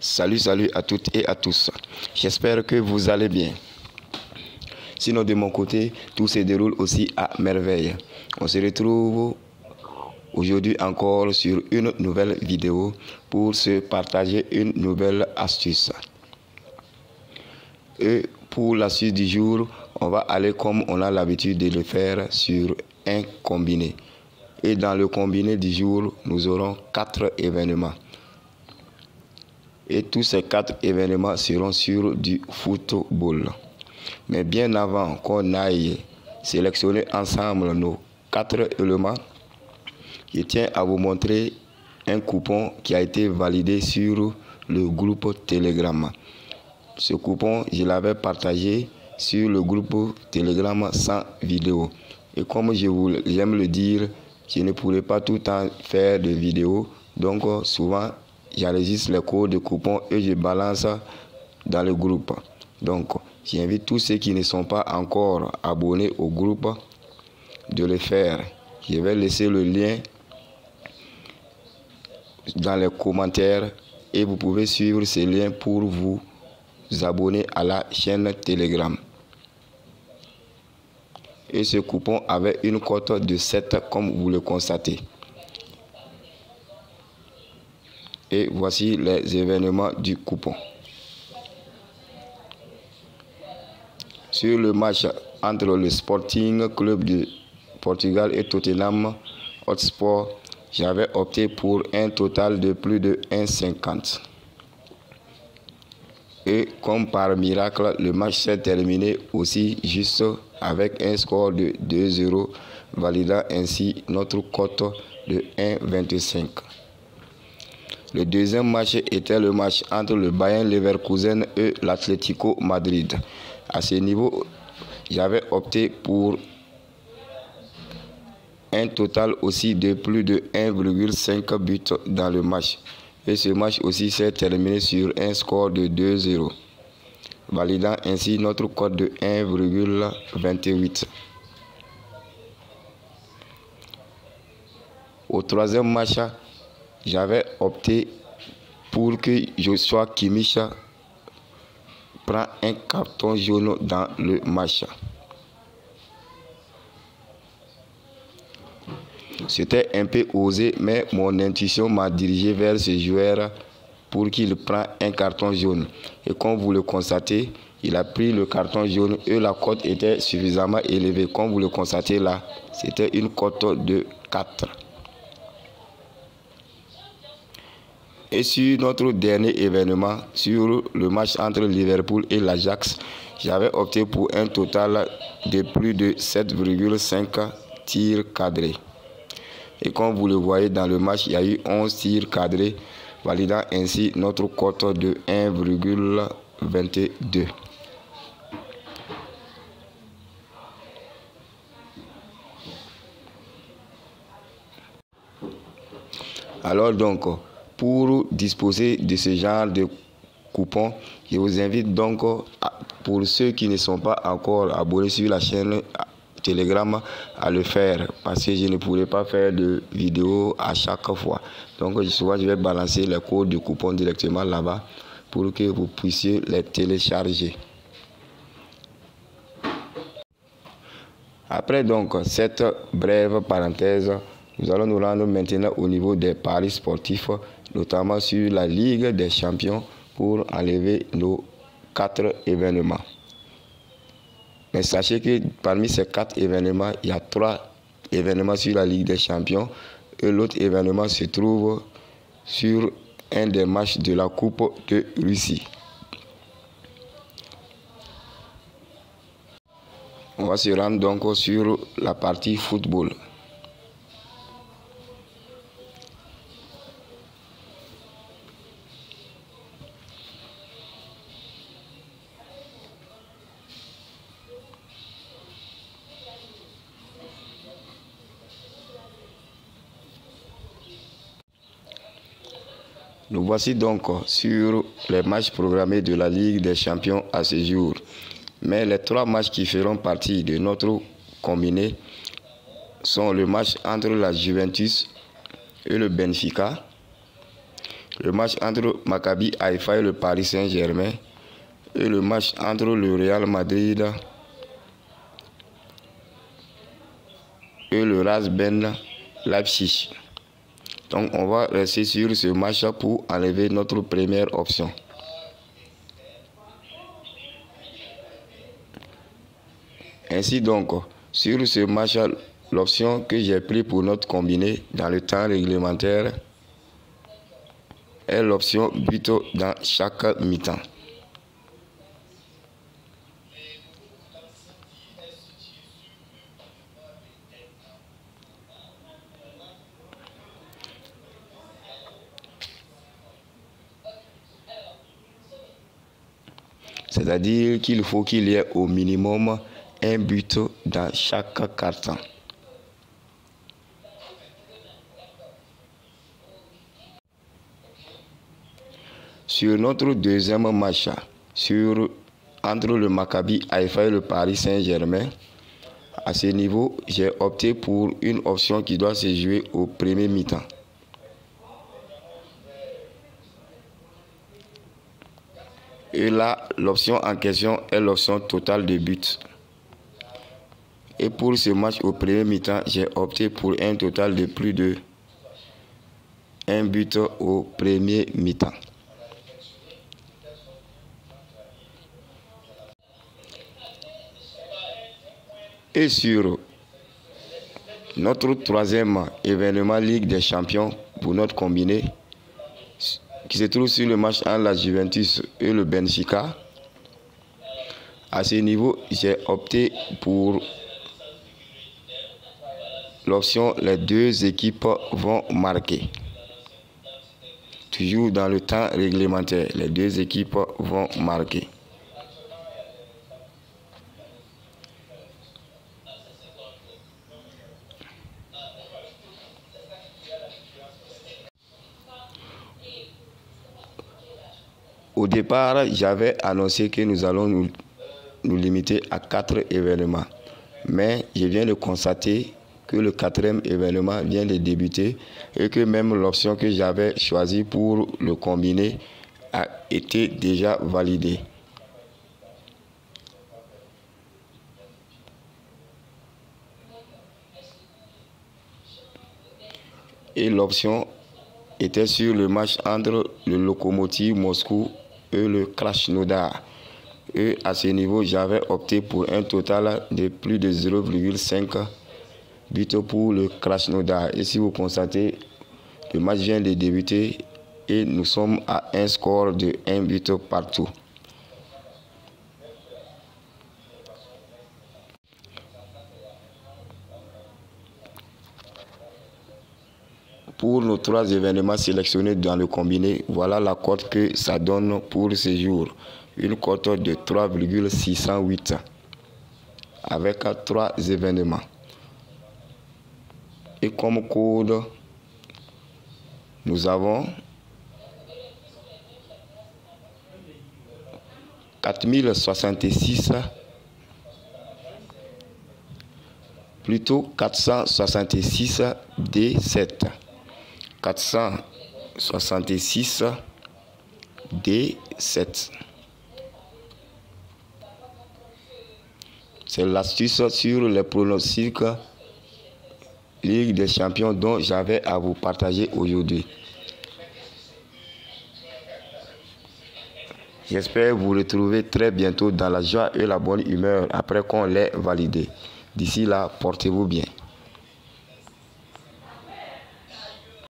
Salut à toutes et à tous. J'espère que vous allez bien. Sinon, de mon côté, tout se déroule aussi à merveille. On se retrouve aujourd'hui encore sur une nouvelle vidéo pour se partager une nouvelle astuce. Et pour l'astuce du jour, on va aller comme on a l'habitude de le faire sur un combiné. Et dans le combiné du jour, nous aurons 4 événements. Et tous ces 4 événements seront sur du football. Mais bien avant qu'on aille sélectionner ensemble nos 4 éléments, je tiens à vous montrer un coupon qui a été validé sur le groupe Telegram. Ce coupon, je l'avais partagé sur le groupe Telegram sans vidéo. Et comme j'aime le dire, je ne pourrais pas tout le temps faire de vidéos. Donc souvent, j'enregistre les codes de coupons et je balance dans le groupe. Donc, j'invite tous ceux qui ne sont pas encore abonnés au groupe de le faire. Je vais laisser le lien dans les commentaires et vous pouvez suivre ce lien pour vous abonner à la chaîne Telegram. Et ce coupon avait une cote de 7 comme vous le constatez. Et voici les événements du coupon. Sur le match entre le Sporting Club de Portugal et Tottenham Hotspur, j'avais opté pour un total de plus de 1,50. Et comme par miracle, le match s'est terminé aussi juste avec un score de 2-0, validant ainsi notre cote de 1,25. Le deuxième match était le match entre le Bayer Leverkusen et l'Atlético Madrid. À ce niveau, j'avais opté pour un total aussi de plus de 1,5 but dans le match. Et ce match aussi s'est terminé sur un score de 2-0, validant ainsi notre cote de 1,28. Au troisième match, j'avais opté pour que Joshua Kimmich prend un carton jaune dans le match. C'était un peu osé, mais mon intuition m'a dirigé vers ce joueur pour qu'il prenne un carton jaune. Et comme vous le constatez, il a pris le carton jaune et la cote était suffisamment élevée. Comme vous le constatez là, c'était une cote de 4. Et sur notre dernier événement, sur le match entre Liverpool et l'Ajax, j'avais opté pour un total de plus de 7,5 tirs cadrés. Et comme vous le voyez dans le match, il y a eu 11 tirs cadrés, validant ainsi notre cote de 1,22. Alors donc, pour disposer de ce genre de coupon, je vous invite donc, pour ceux qui ne sont pas encore abonnés sur la chaîne Telegram, à le faire, parce que je ne pourrai pas faire de vidéo à chaque fois. Donc souvent je vais balancer les codes de coupon directement là-bas pour que vous puissiez les télécharger. Après donc cette brève parenthèse, nous allons nous rendre maintenant au niveau des paris sportifs, notamment sur la Ligue des Champions, pour enlever nos 4 événements. Mais sachez que parmi ces 4 événements, il y a 3 événements sur la Ligue des Champions et l'autre événement se trouve sur un des matchs de la Coupe de Russie. On va se rendre donc sur la partie football. Nous voici donc sur les matchs programmés de la Ligue des Champions à ce jour. Mais les 3 matchs qui feront partie de notre combiné sont le match entre la Juventus et le Benfica, le match entre Maccabi Haïfa et le Paris Saint-Germain et le match entre le Real Madrid et le RB Leipzig. Donc on va rester sur ce match pour enlever notre première option. Ainsi donc, sur ce match, l'option que j'ai prise pour notre combiné dans le temps réglementaire est l'option but dans chaque mi-temps. C'est-à-dire qu'il faut qu'il y ait au minimum un but dans chaque carton. Sur notre deuxième match, entre le Maccabi Haïfa et le Paris Saint-Germain, à ce niveau, j'ai opté pour une option qui doit se jouer au premier mi-temps. Et là, l'option en question est l'option totale de buts. Et pour ce match au premier mi-temps, j'ai opté pour un total de plus de 1 but au premier mi-temps. Et sur notre troisième événement Ligue des Champions pour notre combiné, qui se trouve sur le match entre la Juventus et le Benfica, à ce niveau, j'ai opté pour l'option les deux équipes vont marquer. Toujours dans le temps réglementaire, les deux équipes vont marquer. Au départ, j'avais annoncé que nous allons nous limiter à 4 événements. Mais je viens de constater que le 4e événement vient de débuter et que même l'option que j'avais choisie pour le combiné a été déjà validée. Et l'option était sur le match entre le Lokomotiv Moscou et le Krasnodar. Et à ce niveau, j'avais opté pour un total de plus de 0,5 buts pour le Krasnodar. Et si vous constatez, le match vient de débuter et nous sommes à un score de 1 but partout. Pour nos 3 événements sélectionnés dans le combiné, voilà la cote que ça donne pour ce jour. Une cote de 3,608 avec 3 événements. Et comme code, nous avons 4066, plutôt 466 D7. 466 D7. C'est l'astuce sur les pronostics Ligue des Champions dont j'avais à vous partager aujourd'hui. J'espère vous retrouver très bientôt dans la joie et la bonne humeur après qu'on l'ait validé. D'ici là, portez-vous bien.